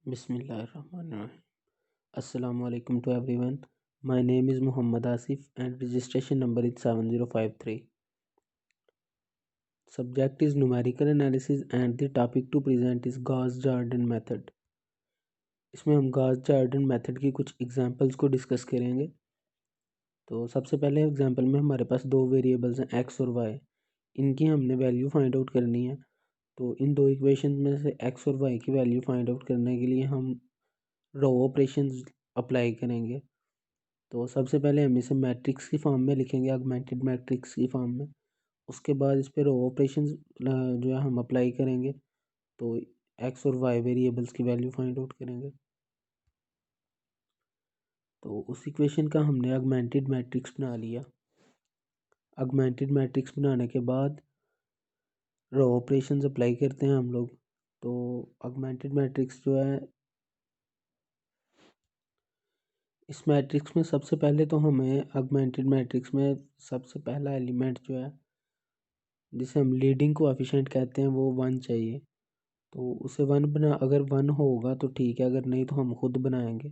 Bismillahirrahmanirrahim. Assalamu alaikum to everyone. My name is Muhammad Asif and registration number is 7053. Subject is numerical analysis and the topic to present is Gauss-Jordan method. इसमें हम Gauss-Jordan method की कुछ examples को discuss करेंगे। तो सबसे पहले example में हमारे पास दो वेरिएबल्स हैं x और y। इनकी हमने वैल्यू फाइंड आउट करनी है। तो इन दो इक्वेशन में से x और y की वैल्यू फाइंड आउट करने के लिए हम रो ऑपरेशंस अप्लाई करेंगे। तो सबसे पहले हम इसे मैट्रिक्स की फॉर्म में लिखेंगे, ऑगमेंटेड मैट्रिक्स की फॉर्म में। उसके बाद इस पर रो ऑपरेशंस जो है हम अप्लाई करेंगे। तो एक्स और वाई वेरिएबल्स की वैल्यू फाइंड आउट करेंगे। तो उस इक्वेशन का हमने ऑगमेंटेड मैट्रिक्स बना लिया। ऑगमेंटेड मैट्रिक्स बनाने के बाद रो ऑपरेशंस अप्लाई करते हैं हम लोग। तो ऑगमेंटेड मैट्रिक्स जो है, इस मैट्रिक्स में सबसे पहले तो हमें ऑगमेंटेड मैट्रिक्स में सबसे पहला एलिमेंट जो है, जिसे हम लीडिंग कोएफिशिएंट कहते हैं, वो 1 चाहिए। तो उसे 1 बना, अगर 1 होगा तो ठीक है, अगर नहीं तो हम खुद बनाएंगे।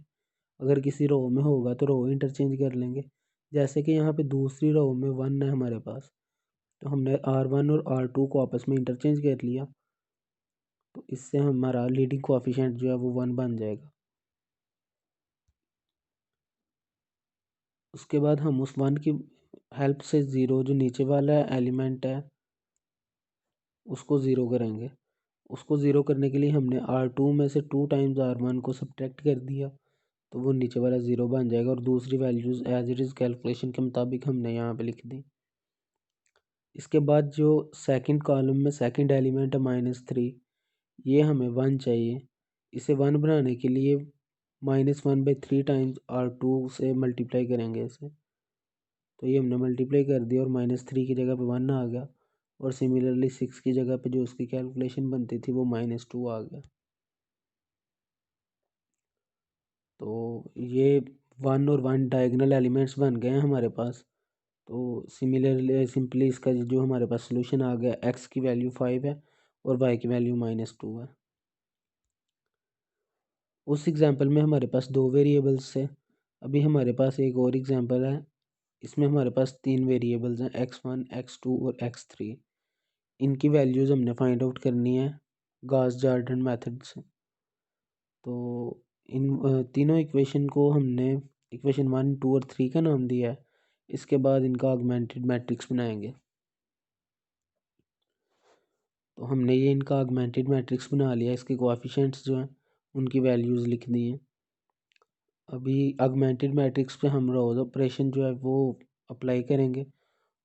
अगर किसी रो में होगा तो रो इंटरचेंज कर लेंगे। जैसे कि यहाँ पे दूसरी रो में 1 है हमारे पास, तो हमने R1 और R2 को आपस में इंटरचेंज कर लिया। तो इससे हमारा लीडिंग कोएफिशिएंट जो है वो 1 बन जाएगा। उसके बाद हम उस 1 की हेल्प से ज़ीरो, जो नीचे वाला एलिमेंट है, उसको ज़ीरो करेंगे। उसको ज़ीरो करने के लिए हमने R2 में से 2 टाइम्स R1 को सब्ट्रैक्ट कर दिया, तो वो नीचे वाला ज़ीरो बन जाएगा और दूसरी values as it is calculation के मुताबिक हमने यहाँ पे लिख दी। इसके बाद जो सेकंड कॉलम में सेकंड एलिमेंट है -3, ये हमें 1 चाहिए। इसे 1 बनाने के लिए -1/3 टाइम्स R2 से मल्टीप्लाई करेंगे इसे। तो ये हमने मल्टीप्लाई कर दिया और -3 की जगह पे 1 आ गया, और सिमिलरली 6 की जगह पे जो उसकी कैलकुलेशन बनती थी वो -2 आ गया। तो ये 1 और 1 डायगोनल एलिमेंट्स बन गए हैं हमारे पास। तो सिमिलरली सिंपली इसका जो हमारे पास सोल्यूशन आ गया, x की वैल्यू 5 है और y की वैल्यू -2 है। उस एग्जांपल में हमारे पास दो वेरिएबल्स थे। अभी हमारे पास एक और एग्जांपल है। इसमें हमारे पास 3 वेरिएबल्स हैं, x1, x2 और x3। इनकी वैल्यूज़ हमने फाइंड आउट करनी है गॉस जॉर्डन मेथड से। तो इन तीनों इक्वेशन को हमने इक्वेशन 1, 2 और 3 का नाम दिया है। इसके बाद इनका ऑगमेंटेड मैट्रिक्स बनाएंगे। तो हमने ये इनका ऑगमेंटेड मैट्रिक्स बना लिया। इसके कोएफिशिएंट्स जो हैं उनकी वैल्यूज़ लिख दी हैं। अभी ऑगमेंटेड मैट्रिक्स पे हम रोज ऑपरेशन जो है वो अप्लाई करेंगे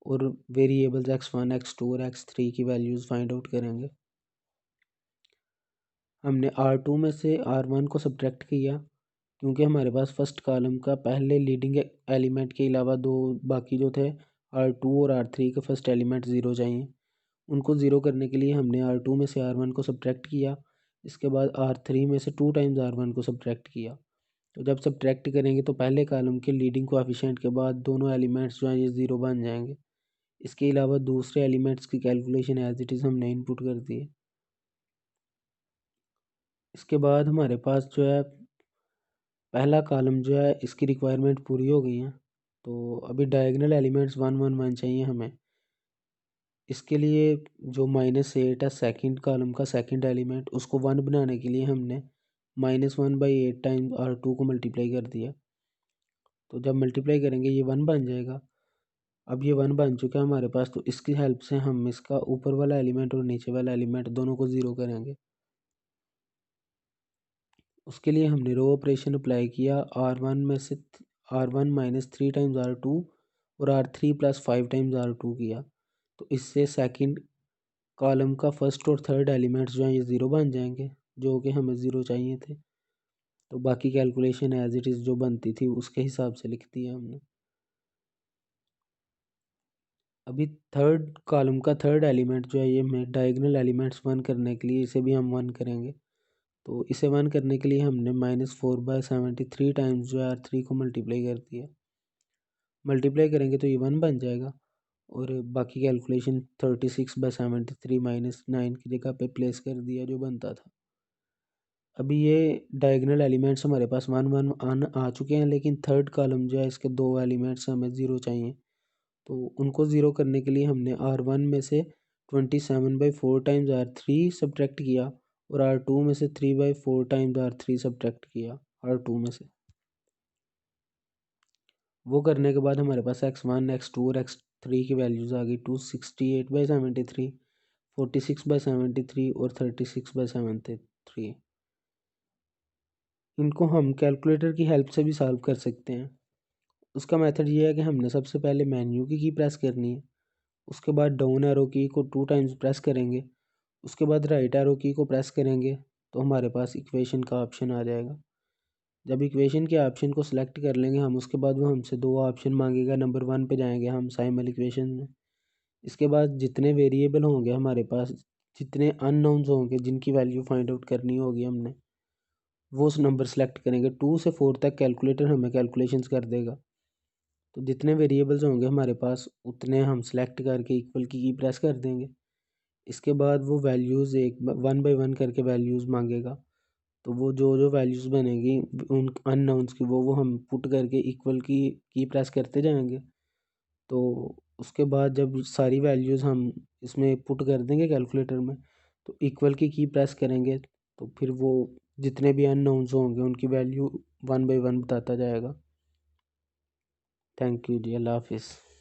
और वेरिएबल्स x1, x2 और x3 की वैल्यूज़ फाइंड आउट करेंगे। हमने R2 में से R1 को सब्ट्रैक्ट किया, क्योंकि हमारे पास फर्स्ट कॉलम का पहले लीडिंग एलिमेंट के अलावा दो बाकी जो थे R2 और R3 के फर्स्ट एलिमेंट ज़ीरो चाहिए। उनको ज़ीरो करने के लिए हमने R2 में से R1 को सब्ट्रैक्ट किया। इसके बाद R3 में से 2 टाइम्स R1 को सब्ट्रैक्ट किया। तो जब सब्ट्रैक्ट करेंगे तो पहले कॉलम के लीडिंग कोएफिशिएंट के बाद दोनों एलिमेंट्स जो हैं ये ज़ीरो बन जाएंगे। इसके अलावा दूसरे एलिमेंट्स की कैलकुलेशन एज इट इज़ हमने इनपुट कर दी है। इसके बाद हमारे पास जो है पहला कॉलम जो है, इसकी रिक्वायरमेंट पूरी हो गई है। तो अभी डायगोनल एलिमेंट्स 1, 1, 1 चाहिए हमें। इसके लिए जो -8 है सेकंड कॉलम का सेकंड एलिमेंट, उसको 1 बनाने के लिए हमने -1/8 टाइम्स R2 को मल्टीप्लाई कर दिया। तो जब मल्टीप्लाई करेंगे ये 1 बन जाएगा। अब ये 1 बन चुका है हमारे पास, तो इसकी हेल्प से हम इसका ऊपर वाला एलिमेंट और नीचे वाला एलिमेंट दोनों को ज़ीरो करेंगे। उसके लिए हमने रो ऑपरेशन अप्लाई किया। R1 में से R1 -3 टाइम्स R2 और R3 + 5 टाइम्स R2 किया। तो इससे सेकंड कॉलम का फर्स्ट और थर्ड एलिमेंट्स जो हैं ये ज़ीरो बन जाएंगे, जो कि हमें ज़ीरो चाहिए थे। तो बाकी कैलकुलेशन एज इट इज़ जो बनती थी उसके हिसाब से लिख दिया हमने। अभी थर्ड कॉलम का थर्ड एलिमेंट जो है, ये मैं डायगोनल एलिमेंट्स 1 करने के लिए इसे भी हम 1 करेंगे। तो इसे 1 करने के लिए हमने -4/73 टाइम्स जो है R3 को मल्टीप्लाई कर दिया। मल्टीप्लाई करेंगे तो ये 1 बन जाएगा, और बाकी कैलकुलेशन 36/73 -9 की जगह पे प्लेस कर दिया जो बनता था। अभी ये डायगोनल एलिमेंट्स हमारे पास 1 1 आ चुके हैं, लेकिन थर्ड कॉलम जो है इसके 2 एलिमेंट्स हमें 0 चाहिए। तो उनको ज़ीरो करने के लिए हमने R1 में से 27/4 टाइम्स R3 सब्ट्रैक्ट किया और R2 में से 3/4 टाइम्स R3 सब्ट्रैक्ट किया R2 में से। वो करने के बाद हमारे पास x1 x2 और x3 की वैल्यूज़ आ गई। 268/73, 46/73 और 36/73। इनको हम कैलकुलेटर की हेल्प से भी सॉल्व कर सकते हैं। उसका मेथड ये है कि हमने सबसे पहले मेन्यू की प्रेस करनी है, उसके बाद डाउन एरो की को 2 टाइम्स प्रेस करेंगे, उसके बाद राइट एरो की को प्रेस करेंगे तो हमारे पास इक्वेशन का ऑप्शन आ जाएगा। जब इक्वेशन के ऑप्शन को सिलेक्ट कर लेंगे हम, उसके बाद वो हमसे 2 ऑप्शन मांगेगा। नंबर 1 पे जाएंगे हम साइमल इक्वेशन में। इसके बाद जितने वेरिएबल होंगे हमारे पास, जितने अननोन्स होंगे जिनकी वैल्यू फाइंड आउट करनी होगी हमने, वो उस नंबर सेलेक्ट करेंगे। 2 से 4 तक कैलकुलेटर हमें कैलकुलेशंस कर देगा। तो जितने वेरिएबल्स होंगे हमारे पास उतने हम सेलेक्ट करके इक्वल की प्रेस कर देंगे। इसके बाद वो वैल्यूज़ एक 1 बाय 1 करके वैल्यूज़ मांगेगा। तो वो जो जो वैल्यूज़ बनेगी उन अननोन्स की, वो हम पुट करके इक्वल की प्रेस करते जाएंगे। तो उसके बाद जब सारी वैल्यूज़ हम इसमें पुट कर देंगे कैलकुलेटर में, तो इक्वल की प्रेस करेंगे तो फिर वो जितने भी अननोन्स होंगे उनकी वैल्यू 1 बाय 1 बताता जाएगा। थैंक यू जी, अल्लाह हाफिज़।